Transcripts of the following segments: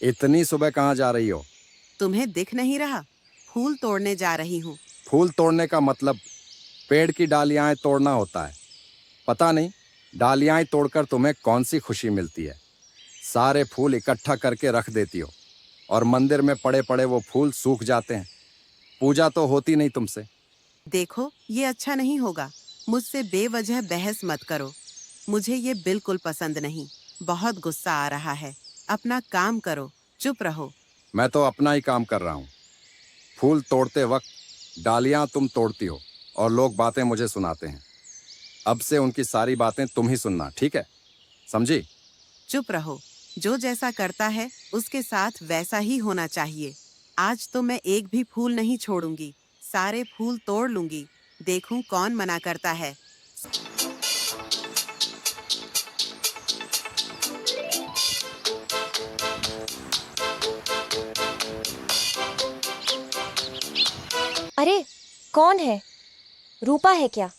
इतनी सुबह कहाँ जा रही हो? तुम्हें दिख नहीं रहा? फूल तोड़ने जा रही हूँ। फूल तोड़ने का मतलब पेड़ की डालियां तोड़ना होता है। पता नहीं डालियां तोड़कर तुम्हें कौन सी खुशी मिलती है। सारे फूल इकट्ठा करके रख देती हो और मंदिर में पड़े पड़े वो फूल सूख जाते हैं। पूजा तो होती नहीं तुमसे। देखो, ये अच्छा नहीं होगा। मुझसे बेवजह बहस मत करो। मुझे ये बिल्कुल पसंद नहीं। बहुत गुस्सा आ रहा है। अपना काम करो, चुप रहो। मैं तो अपना ही काम कर रहा हूँ। फूल तोड़ते वक्त डालियां तुम तोड़ती हो और लोग बातें मुझे सुनाते हैं। अब से उनकी सारी बातें तुम ही सुनना, ठीक है? समझी? चुप रहो। जो जैसा करता है उसके साथ वैसा ही होना चाहिए। आज तो मैं एक भी फूल नहीं छोड़ूंगी। सारे फूल तोड़ लूंगी। देखूं कौन मना करता है। अरे, कौन है? रूपा है क्या?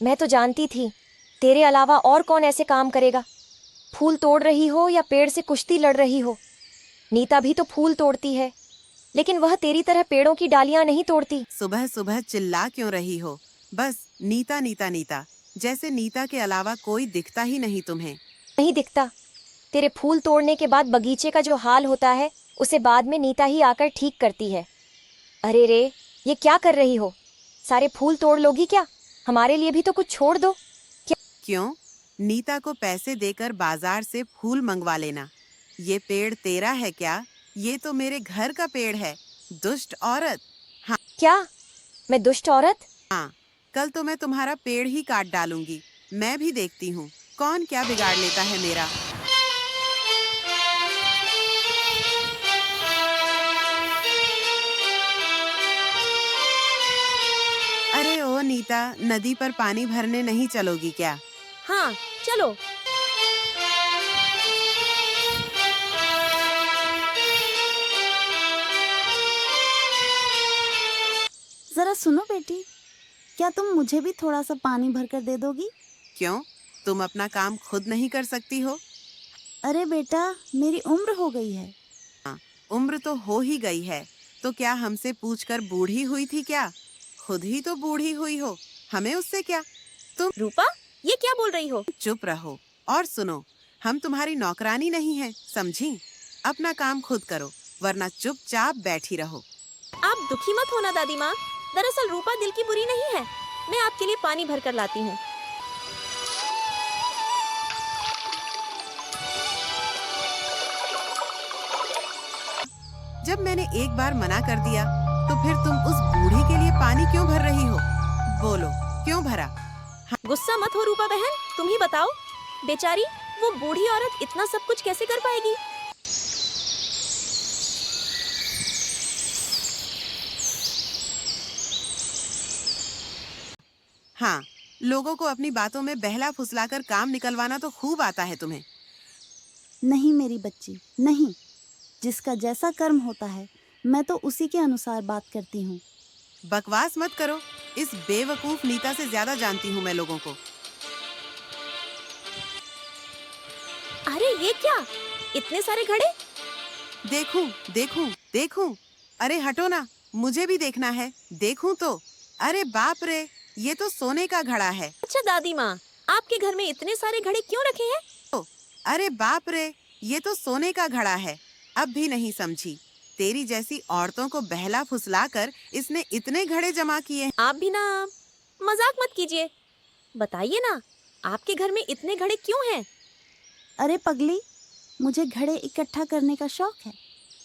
मैं तो जानती थी तेरे अलावा और कौन ऐसे काम करेगा। फूल तोड़ रही हो या पेड़ से कुश्ती लड़ रही हो, नीता भी तो फूल तोड़ती है, लेकिन वह तेरी तरह पेड़ों की डालियां नहीं तोड़ती। सुबह सुबह चिल्ला क्यों रही हो? बस नीता नीता नीता, जैसे नीता के अलावा कोई दिखता ही नहीं तुम्हें। नहीं दिखता? तेरे फूल तोड़ने के बाद बगीचे का जो हाल होता है उसे बाद में नीता ही आकर ठीक करती है। अरे रे, ये क्या कर रही हो? सारे फूल तोड़ लोगी क्या? हमारे लिए भी तो कुछ छोड़ दो। क्यों? नीता को पैसे देकर बाजार से फूल मंगवा लेना। ये पेड़ तेरा है क्या? ये तो मेरे घर का पेड़ है। दुष्ट औरत। हाँ क्या? मैं दुष्ट औरत? हाँ, कल तो मैं तुम्हारा पेड़ ही काट डालूंगी। मैं भी देखती हूँ कौन क्या बिगाड़ लेता है मेरा। अरे ओ नीता, नदी पर पानी भरने नहीं चलोगी क्या? हाँ, चलो। जरा सुनो बेटी, क्या तुम मुझे भी थोड़ा सा पानी भरकर दे दोगी? क्यों? तुम अपना काम खुद नहीं कर सकती हो? अरे बेटा, मेरी उम्र हो गई है। हाँ, उम्र तो हो ही गई है, तो क्या हमसे पूछकर बूढ़ी हुई थी क्या? खुद ही तो बूढ़ी हुई हो, हमें उससे क्या? तुम रूपा, ये क्या बोल रही हो? चुप रहो और सुनो। हम तुम्हारी नौकरानी नहीं है, समझी? अपना काम खुद करो, वरना चुपचाप बैठी रहो। आप दुखी मत होना दादी माँ। दरअसल रूपा दिल की बुरी नहीं है। मैं आपके लिए पानी भर कर लाती हूँ। जब मैंने एक बार मना कर दिया, तो फिर तुम उस बूढ़ी के लिए पानी क्यों भर रही हो? बोलो, क्यों भरा? गुस्सा मत हो रूपा बहन, तुम ही बताओ। बेचारी वो बूढ़ी औरत इतना सब कुछ कैसे कर पाएगी? हाँ, लोगों को अपनी बातों में बहला फुसलाकर काम निकलवाना तो खूब आता है तुम्हें। नहीं मेरी बच्ची, नहीं। जिसका जैसा कर्म होता है, मैं तो उसी के अनुसार बात करती हूँ। बकवास मत करो। इस बेवकूफ नीता से ज्यादा जानती हूँ मैं लोगों को। अरे ये क्या? इतने सारे घड़े? देखूं, देखूं, देखूं। अरे हटो ना, मुझे भी देखना है। देखूं तो। अरे बाप रे, ये तो सोने का घड़ा है। अच्छा दादी माँ, आपके घर में इतने सारे घड़े क्यों रखे हैं? अरे बाप रे, ये तो सोने का घड़ा है। अब भी नहीं समझी? तेरी जैसी औरतों को बहला फुसलाकर इसने इतने घड़े जमा किए। आप भी ना मजाक मत कीजिए। बताइए ना, आपके घर में इतने घड़े क्यों हैं? अरे पगली, मुझे घड़े इकट्ठा करने का शौक है।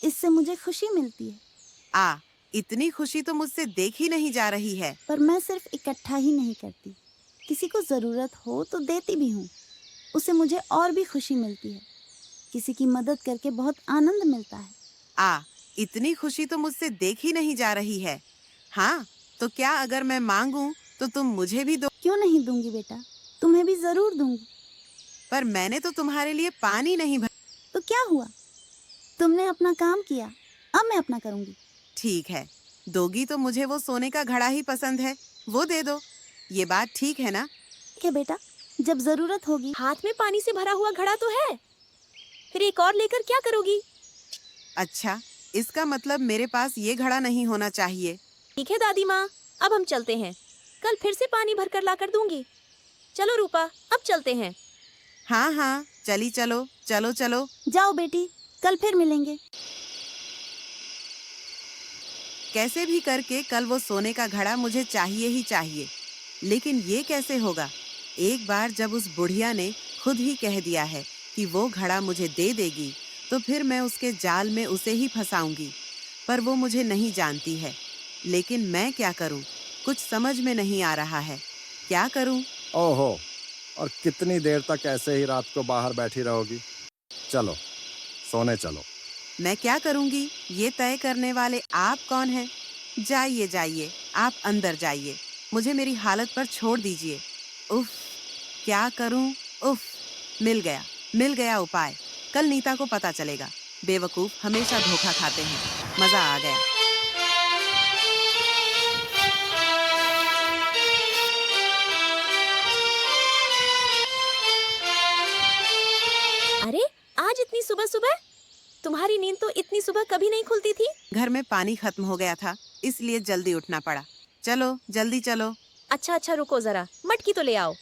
इससे मुझे खुशी मिलती है। इतनी खुशी तो मुझसे देखी नहीं जा रही है। पर मैं सिर्फ इकट्ठा ही नहीं करती, किसी को जरूरत हो तो देती भी हूँ। उसे मुझे और भी खुशी मिलती है। किसी की मदद करके बहुत आनंद मिलता है। इतनी खुशी तो मुझसे देखी नहीं जा रही है। हाँ, तो क्या अगर मैं मांगूं तो तुम मुझे भी दो? क्यों नहीं दूंगी बेटा, तुम्हें भी जरूर दूंगी। पर मैंने तो तुम्हारे लिए पानी नहीं भर। तो क्या हुआ, तुमने अपना काम किया, अब मैं अपना करूंगी। ठीक है, दोगी तो मुझे वो सोने का घड़ा ही पसंद है, वो दे दो। ये बात ठीक है ना? ठीक है बेटा, जब जरूरत होगी। हाथ में पानी से भरा हुआ घड़ा तो है, फिर एक और लेकर क्या करोगी? अच्छा, इसका मतलब मेरे पास ये घड़ा नहीं होना चाहिए। ठीक है दादी माँ, अब हम चलते हैं। कल फिर से पानी भरकर लाकर दूंगी। चलो रूपा, अब चलते हैं। हाँ हाँ, चली चलो, चलो चलो। जाओ बेटी, कल फिर मिलेंगे। कैसे भी करके कल वो सोने का घड़ा मुझे चाहिए ही चाहिए। लेकिन ये कैसे होगा? एक बार जब उस बुढ़िया ने खुद ही कह दिया है कि वो घड़ा मुझे दे देगी, तो फिर मैं उसके जाल में उसे ही फंसाऊंगी। पर वो मुझे नहीं जानती है। लेकिन मैं क्या करूं? कुछ समझ में नहीं आ रहा है। क्या करूं? ओहो, और कितनी देर तक ऐसे ही रात को बाहर बैठी रहोगी? चलो, सोने चलो। मैं क्या करूंगी, ये तय करने वाले आप कौन हैं? जाइए जाइए, आप अंदर जाइए। मुझे मेरी हालत पर छोड़ दीजिए। उफ, क्या करूं? उफ, मिल गया उपाय। कल नीता को पता चलेगा। बेवकूफ हमेशा धोखा खाते हैं। मजा आ गया। अरे, आज इतनी सुबह सुबह? तुम्हारी नींद तो इतनी सुबह कभी नहीं खुलती थी। घर में पानी खत्म हो गया था, इसलिए जल्दी उठना पड़ा। चलो, जल्दी चलो। अच्छा अच्छा, रुको जरा, मटकी तो ले आओ।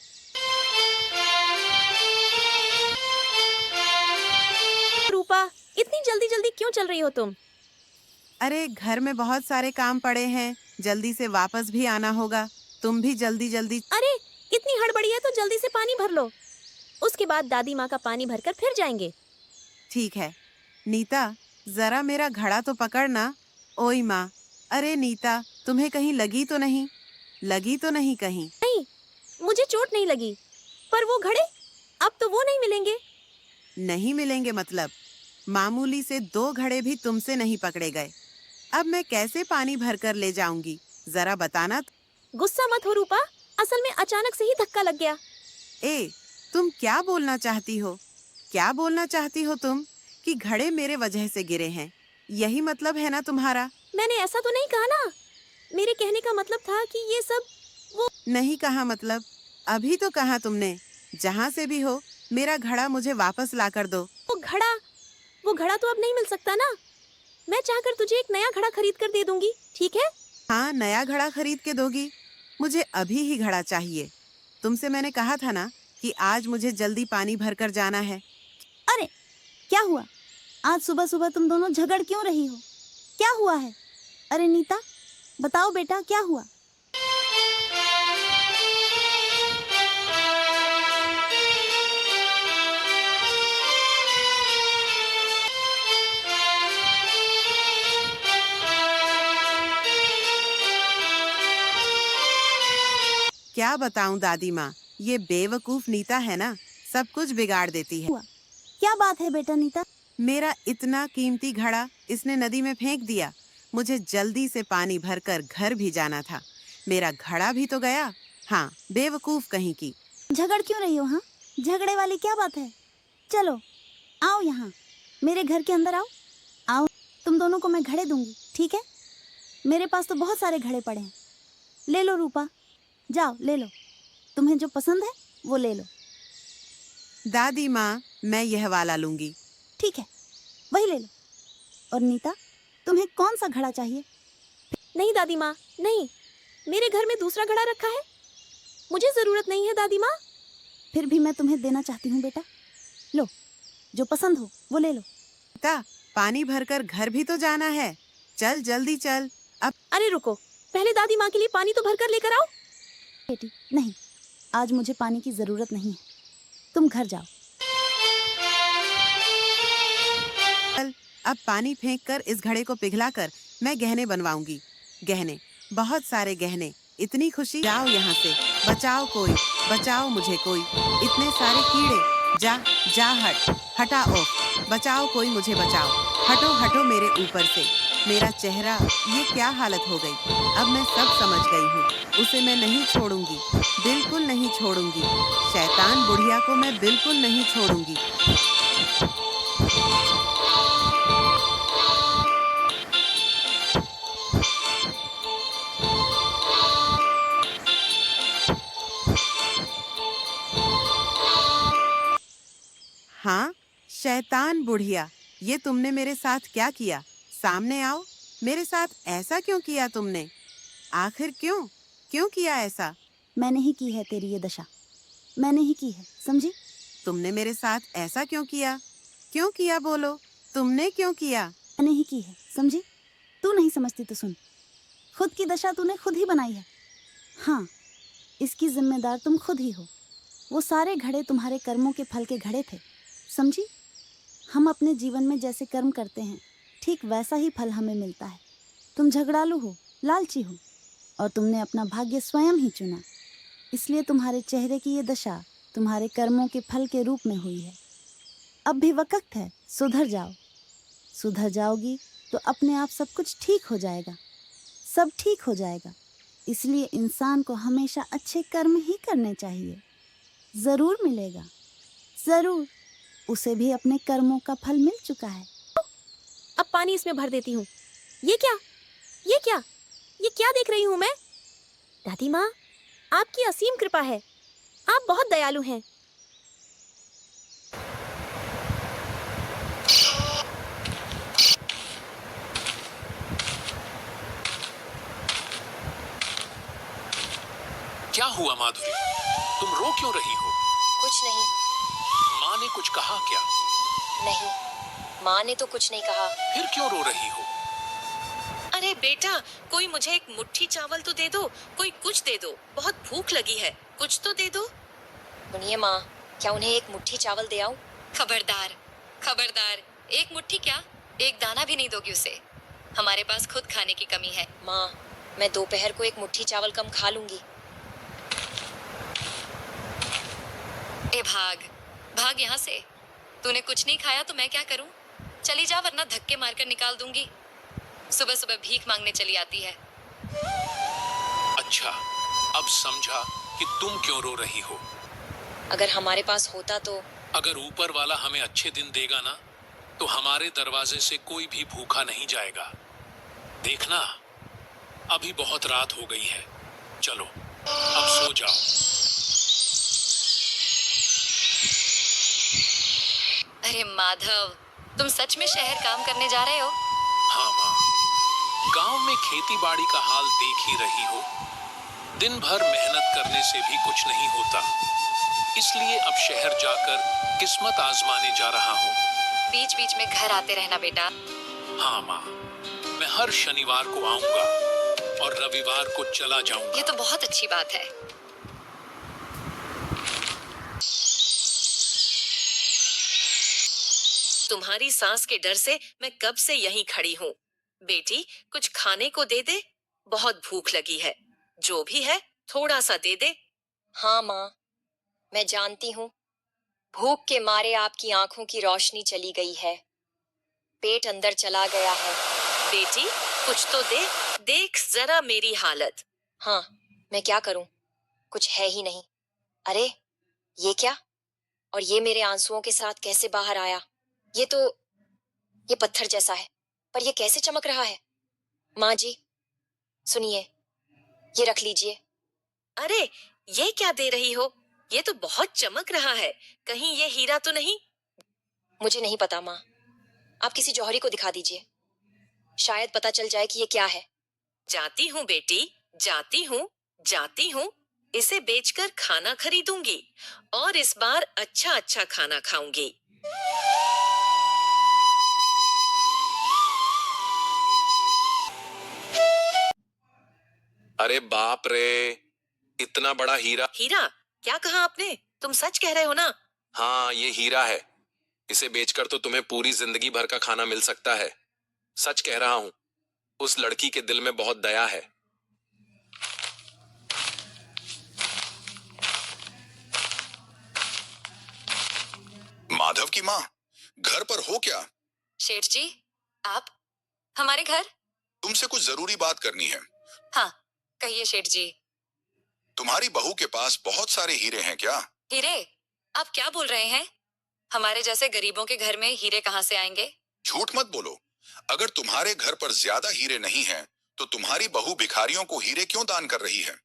रूपा, इतनी जल्दी जल्दी क्यों चल रही हो तुम? अरे, घर में बहुत सारे काम पड़े हैं, जल्दी से वापस भी आना होगा। तुम भी जल्दी जल्दी। अरे, इतनी हड़बड़ी है तो जल्दी से पानी भर लो। उसके बाद दादी माँ का पानी भरकर फिर जाएंगे। ठीक है। नीता, जरा मेरा घड़ा तो पकड़ना। ओई माँ, अरे नीता, तुम्हें कहीं लगी तो नहीं? लगी तो नहीं कहीं? नहीं, मुझे चोट नहीं लगी। पर वो घड़े, अब तो वो नहीं मिलेंगे। नहीं मिलेंगे मतलब? मामूली से 2 घड़े भी तुमसे नहीं पकड़े गए। अब मैं कैसे पानी भरकर ले जाऊंगी? जरा बताना। गुस्सा मत हो रूपा, असल में अचानक से ही धक्का लग गया। ए, तुम क्या बोलना चाहती हो? क्या बोलना चाहती हो तुम? कि घड़े मेरे वजह से गिरे हैं, यही मतलब है ना तुम्हारा? मैंने ऐसा तो नहीं कहा ना। मेरे कहने का मतलब था कि ये सब नहीं कहा मतलब? अभी तो कहा तुमने। जहाँ से भी हो, मेरा घड़ा मुझे वापस ला कर दो। वो घड़ा तो अब नहीं मिल सकता ना। मैं चाहकर तुझे एक नया घड़ा खरीद कर दे दूंगी, ठीक है? हाँ, नया घड़ा खरीद के दोगी? मुझे अभी ही घड़ा चाहिए। तुमसे मैंने कहा था ना कि आज मुझे जल्दी पानी भरकर जाना है। अरे, क्या हुआ? आज सुबह सुबह तुम दोनों झगड़ क्यों रही हो? क्या हुआ है? अरे नीता, बताओ बेटा, क्या हुआ? क्या बताऊं दादी माँ, ये बेवकूफ नीता है ना, सब कुछ बिगाड़ देती है। क्या बात है बेटा नीता? मेरा इतना कीमती घड़ा इसने नदी में फेंक दिया। मुझे जल्दी से पानी भरकर घर भी जाना था। मेरा घड़ा भी तो गया। हाँ, बेवकूफ कहीं की। झगड़ क्यों रही हो? हाँ, झगड़े वाली क्या बात है? चलो, आओ यहाँ, मेरे घर के अंदर आओ। आओ, तुम दोनों को मैं घड़े दूंगी, ठीक है? मेरे पास तो बहुत सारे घड़े पड़े हैं। ले लो रूपा, जाओ ले लो। तुम्हें जो पसंद है वो ले लो। दादी माँ, मैं यह वाला लूंगी। ठीक है, वही ले लो। और नीता, तुम्हें कौन सा घड़ा चाहिए? नहीं दादी माँ, नहीं। मेरे घर में दूसरा घड़ा रखा है, मुझे जरूरत नहीं है दादी माँ। फिर भी मैं तुम्हें देना चाहती हूँ बेटा। लो, जो पसंद हो वो ले लो। नीता, पानी भरकर घर भी तो जाना है। चल जल्दी चल। अब अरे रुको, पहले दादी माँ के लिए पानी तो भरकर लेकर आओ। बेटी, नहीं, आज मुझे पानी की जरूरत नहीं है। तुम घर जाओ। अब पानी फेंककर इस घड़े को पिघलाकर मैं गहने बनवाऊंगी। गहने, बहुत सारे गहने, इतनी खुशी। जाओ यहाँ से, बचाओ कोई, बचाओ मुझे कोई। इतने सारे कीड़े, जा जा हटा ओफ, बचाओ कोई, मुझे बचाओ। हटो हटो मेरे ऊपर से। मेरा चेहरा, ये क्या हालत हो गई? अब मैं सब समझ गई हूँ। उसे मैं नहीं छोड़ूंगी, बिल्कुल नहीं छोड़ूंगी। शैतान बुढ़िया को मैं बिल्कुल नहीं छोड़ूंगी। शैतान बुढ़िया, ये तुमने मेरे साथ क्या किया? सामने आओ। मेरे साथ ऐसा क्यों किया तुमने? आखिर क्यों क्यों किया ऐसा? मैंने ही की है तेरी ये दशा, मैंने ही की है, समझी? तुमने मेरे साथ ऐसा क्यों किया? क्यों किया बोलो, तुमने क्यों किया? मैंने ही की है, समझी? तू नहीं समझती तो सुन, खुद की दशा तूने खुद ही बनाई है। हाँ, इसकी जिम्मेदार तुम खुद ही हो। वो सारे घड़े तुम्हारे कर्मों के फल के घड़े थे, समझी? हम अपने जीवन में जैसे कर्म करते हैं, ठीक वैसा ही फल हमें मिलता है। तुम झगड़ालू हो, लालची हो, और तुमने अपना भाग्य स्वयं ही चुना, इसलिए तुम्हारे चेहरे की ये दशा तुम्हारे कर्मों के फल के रूप में हुई है। अब भी वक्त है, सुधर जाओ। सुधर जाओगी तो अपने आप सब कुछ ठीक हो जाएगा, सब ठीक हो जाएगा। इसलिए इंसान को हमेशा अच्छे कर्म ही करने चाहिए। जरूर मिलेगा, जरूर। उसे भी अपने कर्मों का फल मिल चुका है। अब पानी इसमें भर देती हूँ। ये क्या, ये क्या, ये क्या देख रही हूँ मैं? दादी माँ, आपकी असीम कृपा है, आप बहुत दयालु हैं। क्या हुआ माधुरी, तुम रो क्यों रही हो? कुछ नहीं। माँ ने कुछ कहा क्या? नहीं, माँ ने तो कुछ नहीं कहा। फिर क्यों रो रही हो? अरे बेटा, कोई मुझे एक मुट्ठी चावल तो दे दो, कोई कुछ दे दो, बहुत भूख लगी है, कुछ तो दे दो। सुनिए माँ, क्या उन्हें एक मुट्ठी चावल दे आऊं? खबरदार, खबरदार, एक मुट्ठी क्या, एक दाना भी नहीं दोगी उसे। हमारे पास खुद खाने की कमी है। माँ, मैं दोपहर को एक मुट्ठी चावल कम खा लूंगी। ए भाग, भाग यहाँ से। तूने कुछ नहीं खाया तो मैं क्या करूं? चली जा वरना धक्के मारकर निकाल दूंगी। सुबह सुबह भीख मांगने चली आती है। अच्छा, अब समझा कि तुम क्यों रो रही हो। अगर हमारे पास होता तो। अगर ऊपर वाला हमें अच्छे दिन देगा ना, तो हमारे दरवाजे से कोई भी भूखा नहीं जाएगा। देखना, अभी बहुत रात हो गई है, चलो अब सो जाओ। अरे माधव, तुम सच में शहर काम करने जा रहे हो? हाँ माँ, गांव में खेती बाड़ी का हाल देख ही रही हो। दिन भर मेहनत करने से भी कुछ नहीं होता, इसलिए अब शहर जाकर किस्मत आजमाने जा रहा हूँ। बीच बीच में घर आते रहना बेटा। हाँ माँ, मैं हर शनिवार को आऊंगा और रविवार को चला जाऊंगा। ये तो बहुत अच्छी बात है। तुम्हारी सांस के डर से मैं कब से यहीं खड़ी हूँ। बेटी, कुछ खाने को दे दे, बहुत भूख लगी है। जो भी है थोड़ा सा दे दे। हाँ माँ, मैं जानती हूँ, भूख के मारे आपकी आंखों की रोशनी चली गई है, पेट अंदर चला गया है। बेटी, कुछ तो दे, देख जरा मेरी हालत। हाँ, मैं क्या करूं, कुछ है ही नहीं। अरे, ये क्या? और ये मेरे आंसुओं के साथ कैसे बाहर आया? ये पत्थर जैसा है, पर ये कैसे चमक रहा है? माँ जी, सुनिए, ये रख लीजिए। अरे, ये क्या दे रही हो? ये तो बहुत चमक रहा है, कहीं ये हीरा तो नहीं? मुझे नहीं पता माँ, आप किसी जौहरी को दिखा दीजिए, शायद पता चल जाए कि ये क्या है। जाती हूँ बेटी, जाती हूँ, जाती हूँ। इसे बेचकर खाना खरीदूंगी और इस बार अच्छा अच्छा खाना खाऊंगी। अरे बाप रे, इतना बड़ा हीरा। हीरा? क्या कहा आपने? तुम सच कह रहे हो ना? हाँ, ये हीरा है। इसे बेचकर तो तुम्हें पूरी जिंदगी भर का खाना मिल सकता है। सच कह रहा हूँ, उस लड़की के दिल में बहुत दया है। माधव की माँ घर पर हो क्या? शेठ जी, आप हमारे घर? तुमसे कुछ जरूरी बात करनी है। हाँ, कहिए शेठ जी। तुम्हारी बहू के पास बहुत सारे हीरे हैं क्या? हीरे? आप क्या बोल रहे हैं? हमारे जैसे गरीबों के घर में हीरे कहाँ से आएंगे? झूठ मत बोलो। अगर तुम्हारे घर पर ज्यादा हीरे नहीं हैं, तो तुम्हारी बहू भिखारियों को हीरे क्यों दान कर रही है?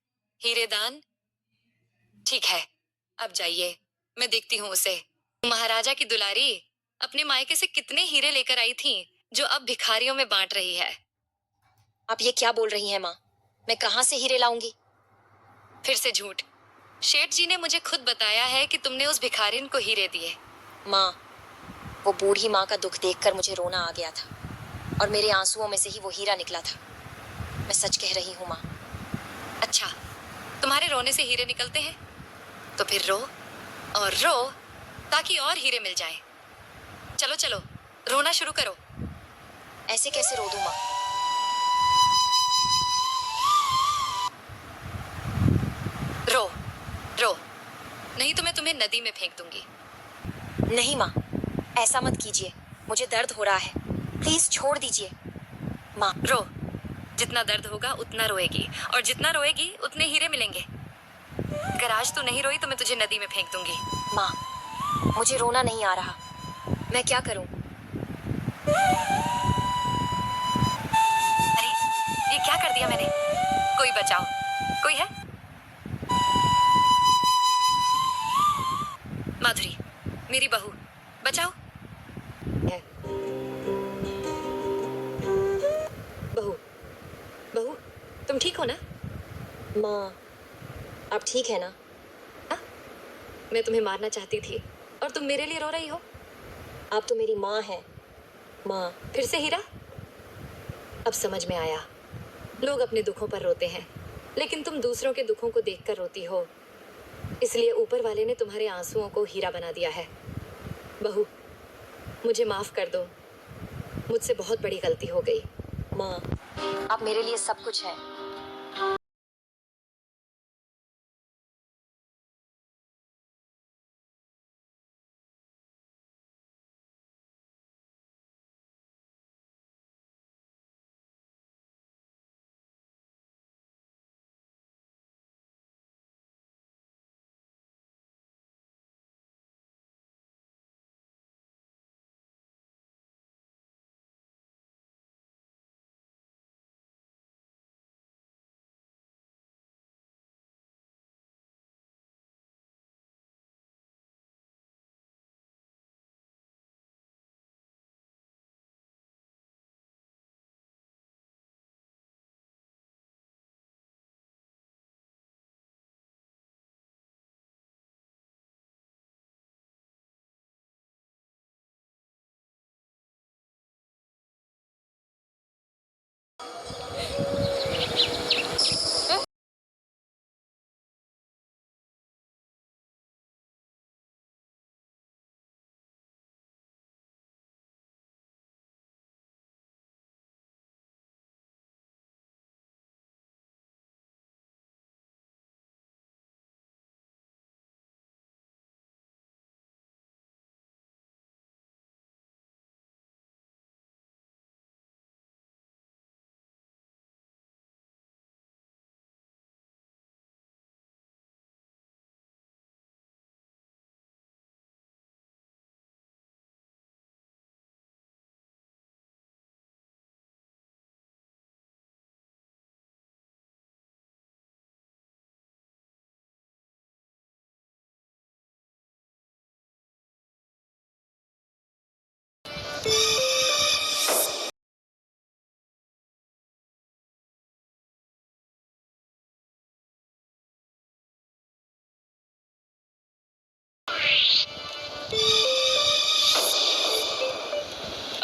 हीरे दान? ठीक है, अब जाइए, मैं देखती हूँ उसे। महाराजा की दुलारी, अपने मायके से कितने हीरे लेकर आई थी जो अब भिखारियों में बांट रही है। आप ये क्या बोल रही हैं माँ? मैं कहाँ से हीरे लाऊंगी? फिर से झूठ। शेठ जी ने मुझे खुद बताया है कि तुमने उस भिखारिन को हीरे दिए। माँ, वो बूढ़ी माँ का दुख देखकर मुझे रोना आ गया था और मेरे आंसुओं में से ही वो हीरा निकला था। मैं सच कह रही हूँ माँ। अच्छा, तुम्हारे रोने से हीरे निकलते हैं? तो फिर रो और रो ताकि और हीरे मिल जाएं। चलो चलो, रोना शुरू करो। ऐसे कैसे रो दूँ माँ? रो रो, नहीं तो मैं तुम्हें नदी में फेंक दूंगी। नहीं माँ, ऐसा मत कीजिए। मुझे दर्द हो रहा है। प्लीज छोड़ दीजिए माँ। रो, जितना दर्द होगा उतना रोएगी, और जितना रोएगी उतने हीरे मिलेंगे। अगर आज तू नहीं रोई तो मैं तुझे नदी में फेंक दूंगी। माँ, मुझे रोना नहीं आ रहा। मैं क्या करूँ? अरे, ये क्या कर दिया मैंने? कोई बचाओ, कोई है? माधुरी, मेरी बहू, बचाओ। बहू, बहू, तुम ठीक हो ना? माँ, आप ठीक है ना? मैं तुम्हें मारना चाहती थी और तुम मेरे लिए रो रही हो। आप तो मेरी माँ हैं माँ। फिर से हीरा? अब समझ में आया। लोग अपने दुखों पर रोते हैं, लेकिन तुम दूसरों के दुखों को देखकर रोती हो। इसलिए ऊपर वाले ने तुम्हारे आंसुओं को हीरा बना दिया है। बहू, मुझे माफ कर दो। मुझसे बहुत बड़ी गलती हो गई। माँ, आप मेरे लिए सब कुछ है।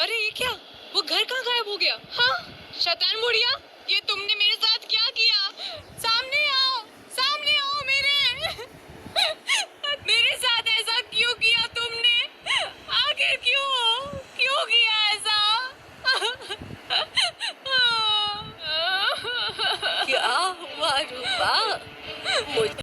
अरे ये क्या? वो घर कहाँ गायब हो गया? हाँ, शैतान बुढ़िया।